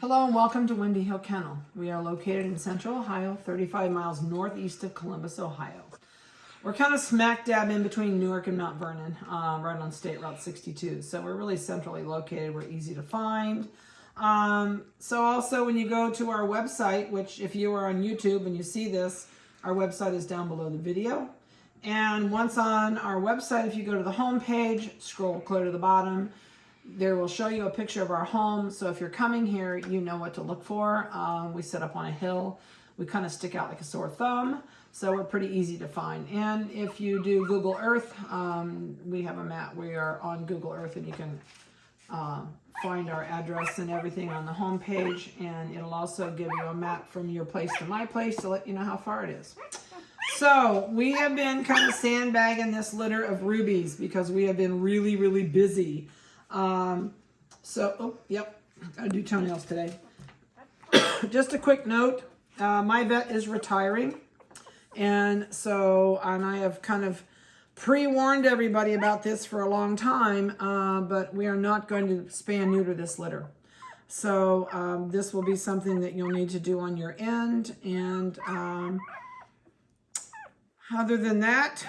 Hello and welcome to Windy Hill Kennel. We are located in Central Ohio, 35 miles northeast of Columbus, Ohio. We're kind of smack dab in between Newark and Mount Vernon, right on State Route 62. So we're really centrally located. We're easy to find. So also when you go to our website, which if you are on YouTube and you see this, our website is down below the video. And once on our website, if you go to the home page, scroll clear to the bottom, there will show you a picture of our home. So if you're coming here, you know what to look for. We set up on a hill. We kind of stick out like a sore thumb. So we're pretty easy to find. And if you do Google Earth, we have a map. We are on Google Earth and you can find our address and everything on the home page. And it'll also give you a map from your place to my place to let you know how far it is. So we have been kind of sandbagging this litter of rubies because we have been really, really busy. Gotta do toenails today. Just a quick note, my vet is retiring, and I have kind of pre-warned everybody about this for a long time, but we are not going to spay and neuter this litter. So this will be something that you'll need to do on your end, and other than that,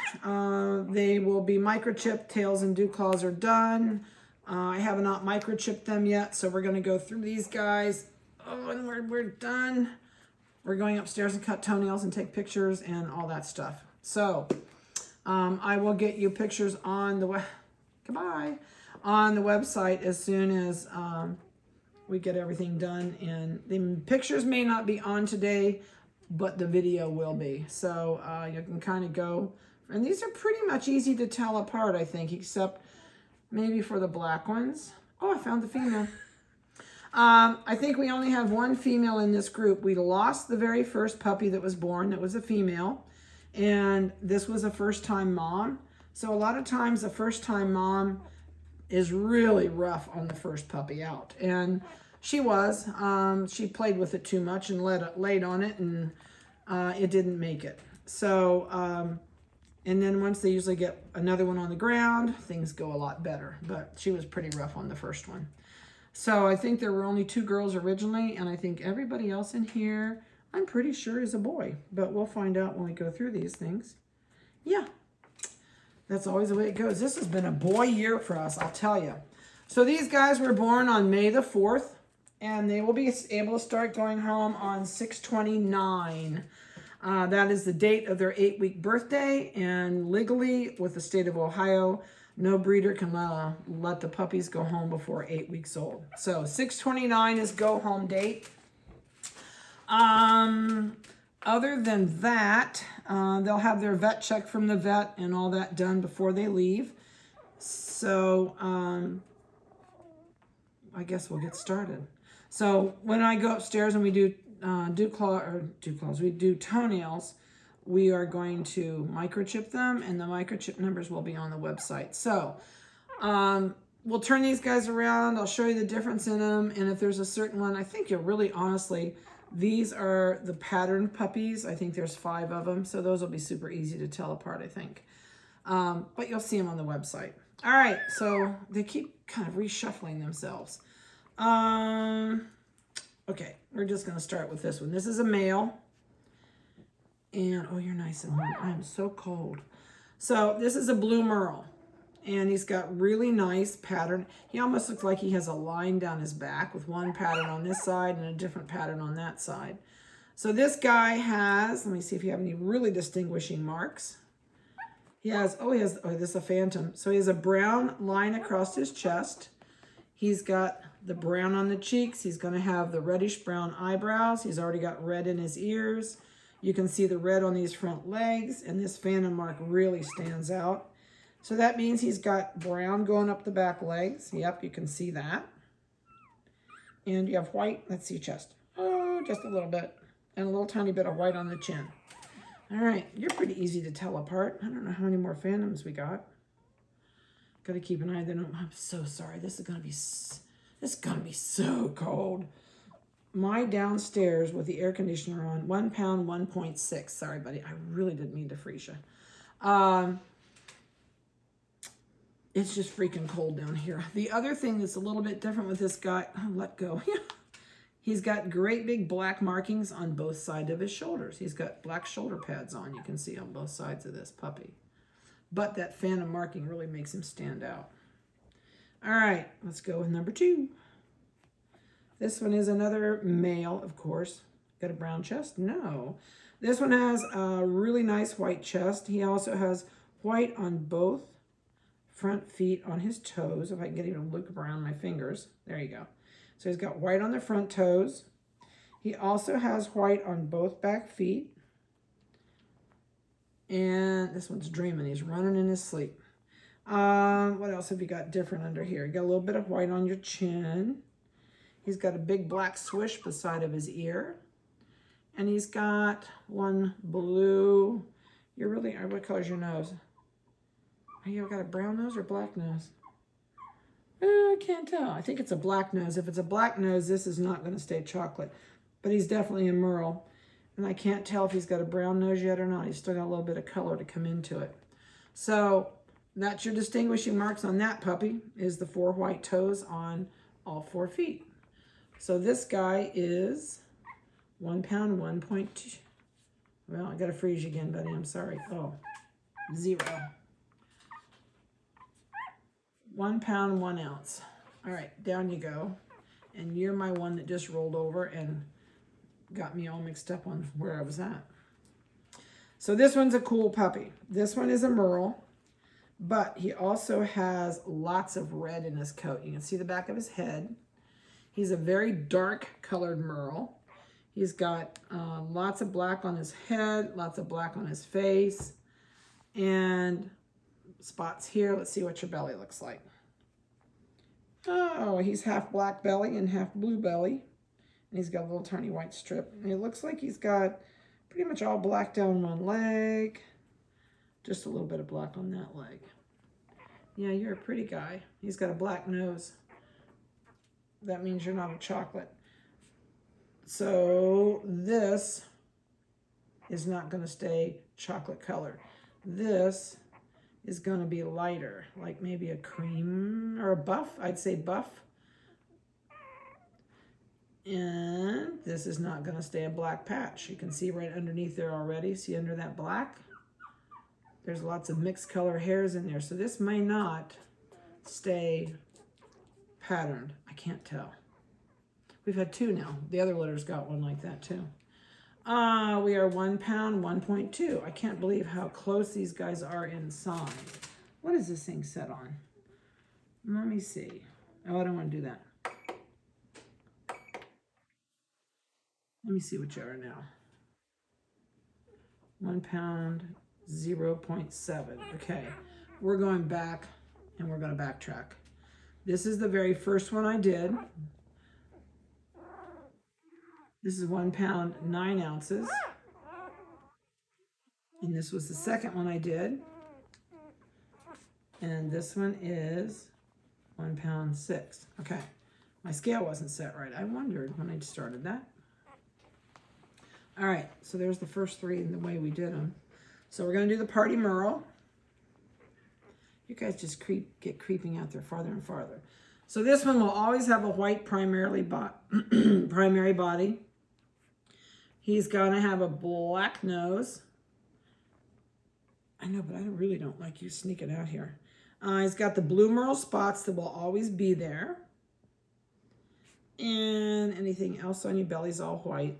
they will be microchipped. Tails and dew claws are done. I have not microchipped them yet, so we're going to go through these guys. Oh, and we're done. We're going upstairs and cut toenails and take pictures and all that stuff. So I will get you pictures on the on the website as soon as we get everything done. And the pictures may not be on today, but the video will be. So you can kind of go. And these are pretty much easy to tell apart, I think, except maybe for the black ones. Oh, I found the female. I think we only have one female in this group. We lost the very first puppy that was born. That was a female. And this was a first-time mom. So a lot of times the first-time mom is really rough on the first puppy out. And she was. She played with it too much and laid on it, and it didn't make it. So, and then once they usually get another one on the ground, things go a lot better. But she was pretty rough on the first one. So I think there were only 2 girls originally, and I think everybody else in here, I'm pretty sure, is a boy. But we'll find out when we go through these things. Yeah, that's always the way it goes. This has been a boy year for us, I'll tell you. So these guys were born on May the 4th, and they will be able to start going home on 6/29. That is the date of their 8-week birthday, and legally with the state of Ohio, no breeder can let the puppies go home before 8 weeks old. So 6/29 is go home date. Other than that, they'll have their vet check from the vet and all that done before they leave. So I guess we'll get started. So when I go upstairs and we do we do toenails, we are going to microchip them, and the microchip numbers will be on the website. So we'll turn these guys around. I'll show you the difference in them, and if there's a certain one, I think you'll really honestly, these are the patterned puppies. I think there's 5 of them, so those will be super easy to tell apart, I think. But you'll see them on the website. All right, so they keep kind of reshuffling themselves. Okay, we're just going to start with this one. This is a male. And, oh, you're nice and warm. I am so cold. So this is a blue merle. And he's got really nice pattern. He almost looks like he has a line down his back with one pattern on this side and a different pattern on that side. So this guy has, let me see if you have any really distinguishing marks. He has, this is a phantom. So he has a brown line across his chest. He's got the brown on the cheeks. He's going to have the reddish brown eyebrows. He's already got red in his ears. You can see the red on these front legs, and this phantom mark really stands out. So that means he's got brown going up the back legs. Yep, you can see that. And you have white. Let's see chest. Oh, just a little bit. And a little tiny bit of white on the chin. All right, you're pretty easy to tell apart. I don't know how many more phantoms we got. Got to keep an eye on them. I'm so sorry. This is gonna be so cold. My downstairs with the air conditioner on, 1 pound, 1.6. Sorry, buddy. I really didn't mean to freeze you. It's just freaking cold down here. The other thing that's a little bit different with this guy, let go. He's got great big black markings on both sides of his shoulders. He's got black shoulder pads on, you can see on both sides of this puppy. But that phantom marking really makes him stand out. All right, let's go with number 2. This one is another male, of course. Got a brown chest? No. This one has a really nice white chest. He also has white on both front feet on his toes. If I can get him to loop around my fingers. There you go. So he's got white on the front toes. He also has white on both back feet. And this one's dreaming. He's running in his sleep. What else have you got different under here? You got a little bit of white on your chin. He's got a big black swish beside of his ear. And he's got one blue. You're really, what color's your nose? You got a brown nose or black nose? I can't tell. I think it's a black nose. If it's a black nose, this is not going to stay chocolate. But he's definitely a Merle. And I can't tell if he's got a brown nose yet or not. He's still got a little bit of color to come into it. So that's your distinguishing marks on that puppy, is the 4 white toes on all 4 feet. So this guy is 1 pound, 1.2. Well, I got to freeze you again, buddy. I'm sorry. Oh, 0. 1 pound, 1 ounce. All right, down you go. And you're my one that just rolled over and got me all mixed up on where I was at. So this one's a cool puppy. This one is a Merle, but he also has lots of red in his coat. You can see the back of his head. He's a very dark colored Merle. He's got lots of black on his head, lots of black on his face, and spots here. Let's see what your belly looks like. Oh, he's half black belly and half blue belly. And he's got a little tiny white strip. And it looks like he's got pretty much all black down one leg. Just a little bit of black on that leg. Yeah, you're a pretty guy. He's got a black nose. That means you're not a chocolate. So this is not going to stay chocolate color. This is going to be lighter, like maybe a cream or a buff. I'd say buff. And this is not going to stay a black patch. You can see right underneath there already. See under that black? There's lots of mixed color hairs in there. So this may not stay patterned. I can't tell. We've had 2 now. The other litter's got one like that too. We are 1 pound, 1.2. I can't believe how close these guys are in size. What is this thing set on? Let me see. Oh, I don't want to do that. Let me see what you are now. 1 pound, 0.7. Okay, we're going back and we're going to backtrack. This is the very first one I did. This is 1 pound, 9 ounces. And this was the second one I did. And this one is 1 pound, 6. Okay, my scale wasn't set right. I wondered when I started that. All right, so there's the first 3 in the way we did them. So we're going to do the Party Merle. You guys just get creeping out there farther and farther. So this one will always have a white primary body. He's going to have a black nose. I know, but I really don't like you sneaking out here. He's got the blue Merle spots that will always be there. And anything else on your belly's all white.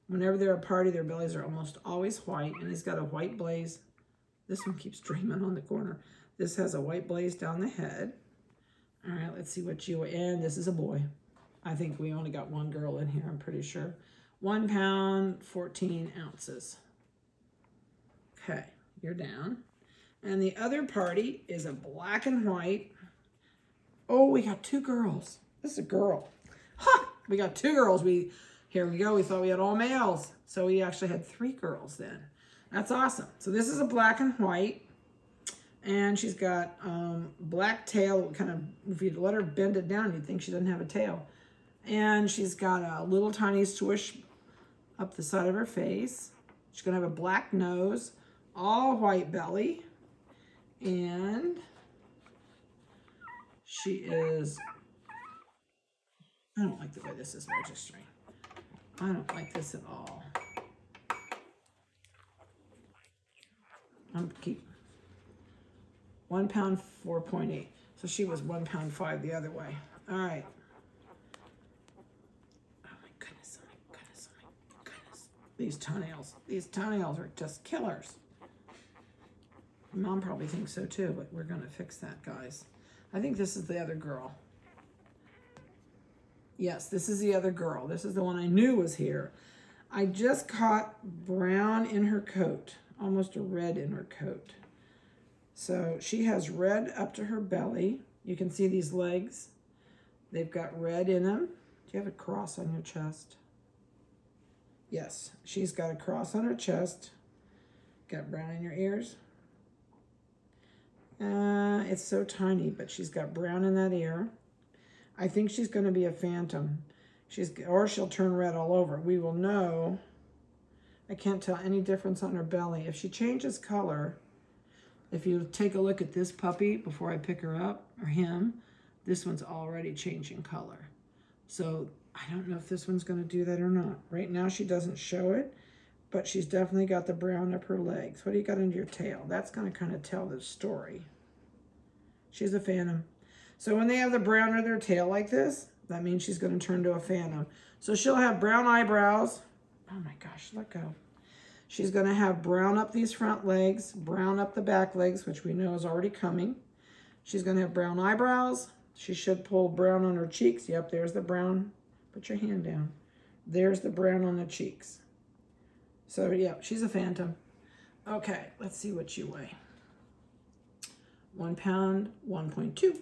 Whenever they're a party, their bellies are almost always white. And he's got a white blaze. This one keeps dreaming on the corner. This has a white blaze down the head. All right, let's see what you, and this is a boy. I think we only got 1 girl in here, I'm pretty sure. 1 pound, 14 ounces. Okay, you're down. And the other party is a black and white. Oh, we got 2 girls. This is a girl. Ha! We got 2 girls. Here we go. We thought we had all males. So we actually had 3 girls then. That's awesome. So this is a black and white. And she's got black tail. Kind of, if you let her bend it down, you'd think she doesn't have a tail. And she's got a little tiny swish up the side of her face. She's going to have a black nose, all white belly. And she is I don't like the way this is registering. I don't like this at all. I'm keep 1 pound 4.8. So she was 1 pound 5 the other way. All right. Oh my goodness, oh my goodness, oh my goodness. These toenails are just killers. Mom probably thinks so too, but we're gonna fix that, guys. I think this is the other girl. Yes, this is the other girl. This is the one I knew was here. I just caught brown in her coat, almost a red in her coat. So she has red up to her belly. You can see these legs. They've got red in them. Do you have a cross on your chest? Yes, she's got a cross on her chest. Got brown in your ears. It's so tiny, but she's got brown in that ear. I think she's going to be a phantom. Or she'll turn red all over. We will know. I can't tell any difference on her belly. If she changes color, if you take a look at this puppy before I pick her up, or him, this one's already changing color. So I don't know if this one's going to do that or not. Right now she doesn't show it, but she's definitely got the brown up her legs. What do you got under your tail? That's going to kind of tell the story. She's a phantom. So when they have the brown under their tail like this, that means she's going to turn to a phantom. So she'll have brown eyebrows. Oh my gosh, let go. She's going to have brown up these front legs, brown up the back legs, which we know is already coming. She's going to have brown eyebrows. She should pull brown on her cheeks. Yep, there's the brown. Put your hand down. There's the brown on the cheeks. So yeah, she's a phantom. Okay, let's see what you weigh. 1 pound, 1.2.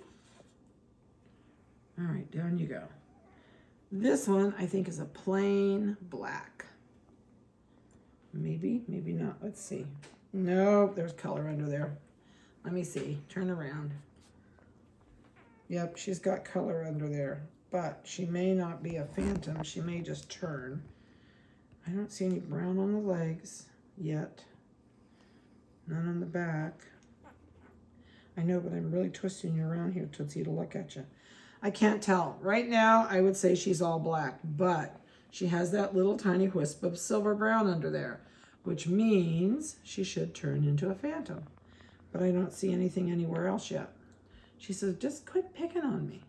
All right, down you go. This one, I think, is a plain black. Maybe, maybe not. Let's see. Nope, there's color under there. Let me see. Turn around. Yep, she's got color under there. But she may not be a phantom. She may just turn. I don't see any brown on the legs yet. None on the back. I know, but I'm really twisting you around here, Tootsie, to look at you. I can't tell. Right now, I would say she's all black, but she has that little tiny wisp of silver brown under there, which means she should turn into a phantom. But I don't see anything anywhere else yet. She says, just quit picking on me.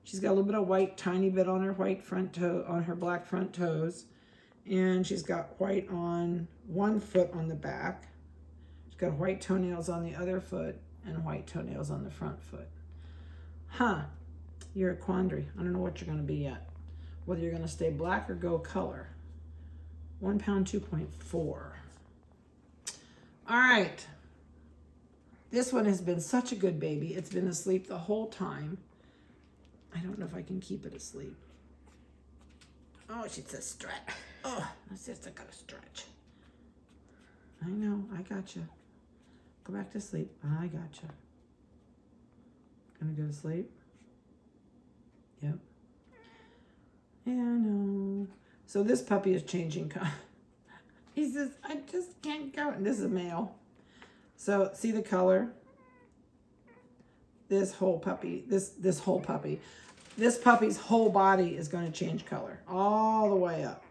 She's got a little bit of white, tiny bit on her white front toe, on her black front toes, and she's got white on one foot on the back. She's got white toenails on the other foot and white toenails on the front foot. Huh. You're a quandary. I don't know what you're going to be yet. Whether you're going to stay black or go color. 1 pound, 2.4. All right. This one has been such a good baby. It's been asleep the whole time. I don't know if I can keep it asleep. Oh, she says stretch. Oh, my sister got to stretch. I know. I got you. Go back to sleep. I got you. Gonna go to sleep? Yep. Yeah, no. So this puppy is changing color. He says, I just can't go. And this is a male. So see the color? This whole puppy, this whole puppy. This puppy's whole body is going to change color all the way up.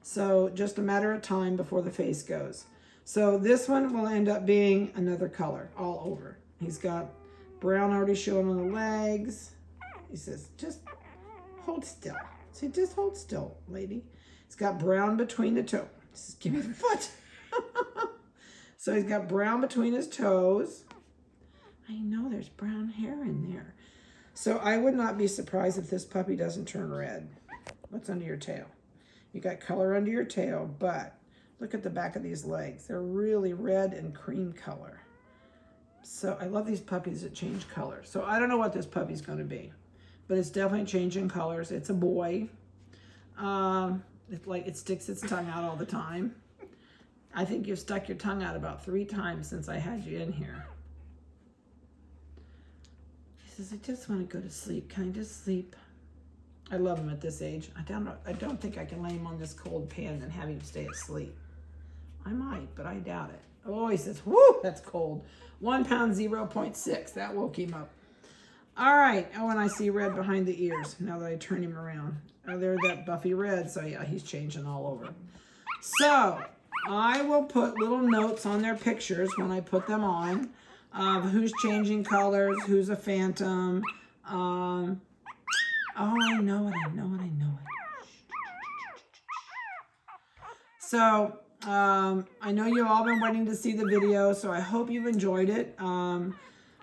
So just a matter of time before the face goes. So this one will end up being another color all over. He's got brown already showing on the legs. He says, just hold still. See, just hold still, lady. He's got brown between the toes. Just give me the foot. So he's got brown between his toes. I know there's brown hair in there. So I would not be surprised if this puppy doesn't turn red. What's under your tail? You got color under your tail, but look at the back of these legs. They're really red and cream color. So I love these puppies that change color. So I don't know what this puppy's going to be, but it's definitely changing colors. It's a boy. It sticks its tongue out all the time. I think you've stuck your tongue out about 3 times since I had you in here. He says, I just want to go to sleep. Can I just sleep? I love him at this age. I don't think I can lay him on this cold pan and have him stay asleep. I might, but I doubt it. Oh, he says, whoo, that's cold. 1 pound, 0.6. That woke him up. All right. Oh, and I see red behind the ears now that I turn him around. Oh, there's that buffy red. So yeah, he's changing all over. So I will put little notes on their pictures when I put them on of who's changing colors, who's a phantom. Oh, I know it. I know it. I know it. So I know you've all been waiting to see the video, so I hope you've enjoyed it.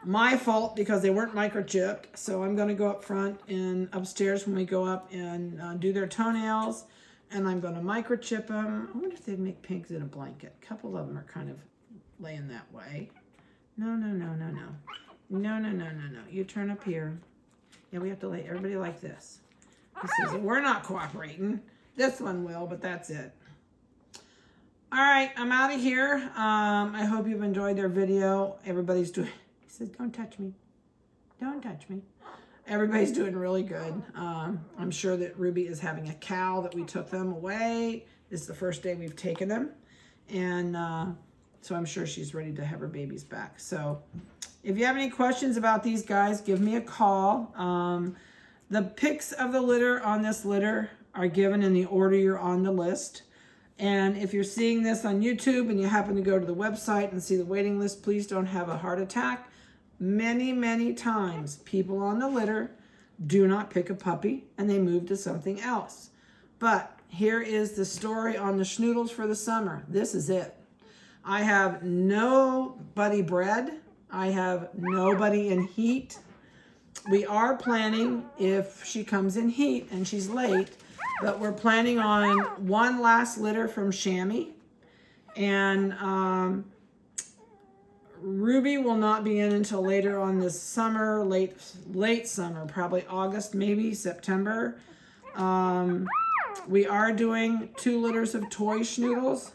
My fault because they weren't microchipped, so I'm going to go up front and upstairs when we go up and do their toenails, and I'm going to microchip them. I wonder if they'd make pigs in a blanket. A couple of them are kind of laying that way. No, no, no, no, no. No, no, no, no, no. You turn up here. Yeah, we have to lay everybody like this. This is, we're not cooperating. This one will, but that's it. All right, I'm out of here. I hope you've enjoyed their video. Everybody's doing... He says, don't touch me. Don't touch me. Everybody's doing really good. I'm sure that Ruby is having a cow that we took them away. This is the first day we've taken them. And so I'm sure she's ready to have her babies back. So if you have any questions about these guys, give me a call. The pics of the litter on this litter are given in the order you're on the list. And if you're seeing this on YouTube and you happen to go to the website and see the waiting list, please don't have a heart attack. Many, many times people on the litter do not pick a puppy and they move to something else. But here is the story on the Schnoodles for the summer. This is it. I have nobody bred. I have nobody in heat. We are planning, if she comes in heat and she's late, but we're planning on one last litter from Chamois. And Ruby will not be in until later on this summer, late summer, probably August, maybe September. We are doing 2 litters of toy Schnoodles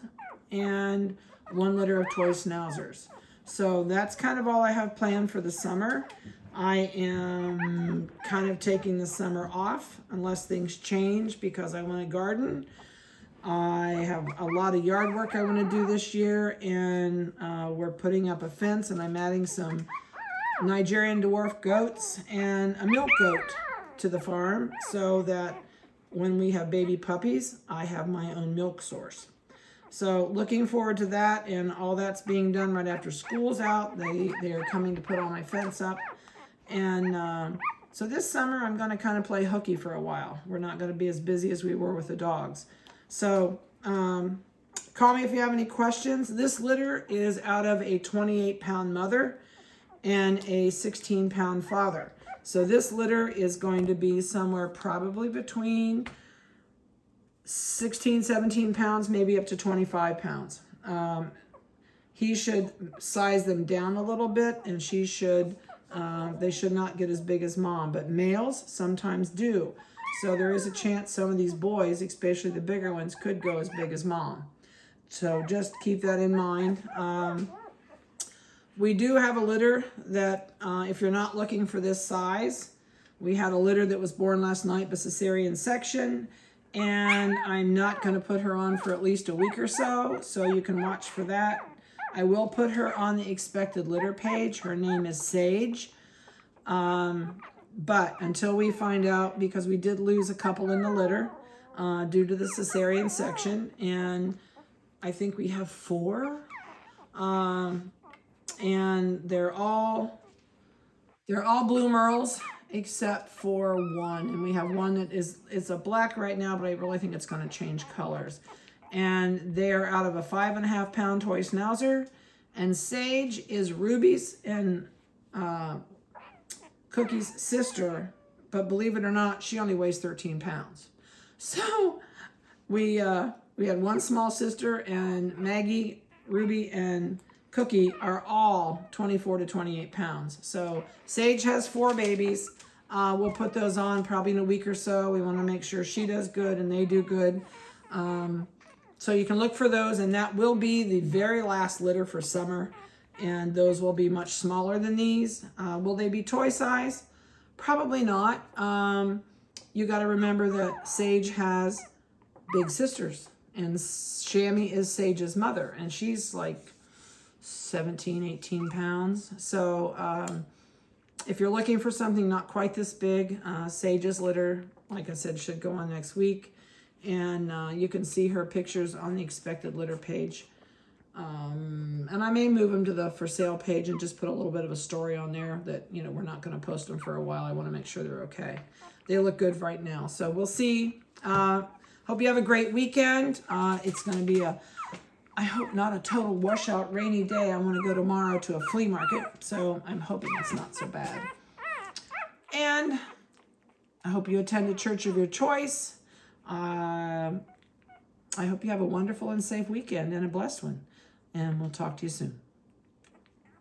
and 1 litter of toy Schnauzers. So that's kind of all I have planned for the summer. I am kind of taking the summer off unless things change because I want to garden. I have a lot of yard work I want to do this year, and we're putting up a fence, and I'm adding some Nigerian dwarf goats and a milk goat to the farm so that when we have baby puppies, I have my own milk source. So looking forward to that, and all that's being done right after school's out. They are coming to put all my fence up. And so this summer, I'm going to kind of play hooky for a while. We're not going to be as busy as we were with the dogs. So call me if you have any questions. This litter is out of a 28-pound mother and a 16-pound father. So this litter is going to be somewhere probably between 16, 17 pounds, maybe up to 25 pounds. He should size them down a little bit, and she should... they should not get as big as mom, but males sometimes do. So there is a chance some of these boys, especially the bigger ones, could go as big as mom. So just keep that in mind. We do have a litter that, if you're not looking for this size, we had a litter that was born last night, but cesarean section, and I'm not going to put her on for at least a week or so you can watch for that. I will put her on the expected litter page. Her name is Sage. But until we find out, because we did lose a couple in the litter due to the cesarean section, and I think we have 4. And they're all blue merles except for one. And we have one that it's a black right now, but I really think it's going to change colors. And they are out of a 5.5-pound toy Schnauzer. And Sage is Ruby's and Cookie's sister, but believe it or not, she only weighs 13 pounds. So we had one small sister, and Maggie, Ruby, and Cookie are all 24 to 28 pounds. So Sage has 4 babies. We'll put those on probably in a week or so. We want to make sure she does good and they do good. So you can look for those, and that will be the very last litter for summer. And those will be much smaller than these. Will they be toy size? Probably not. You got to remember that Sage has big sisters, and Chamois is Sage's mother, and she's like 17, 18 pounds. So If you're looking for something not quite this big, Sage's litter, like I said, should go on next week. And you can see her pictures on the expected litter page. And I may move them to the for sale page and just put a little bit of a story on there that, you know, we're not going to post them for a while. I want to make sure they're okay. They look good right now. So we'll see. Hope you have a great weekend. It's going to be I hope not a total washout rainy day. I want to go tomorrow to a flea market. So I'm hoping it's not so bad. And I hope you attend a church of your choice. I hope you have a wonderful and safe weekend and a blessed one. And we'll talk to you soon.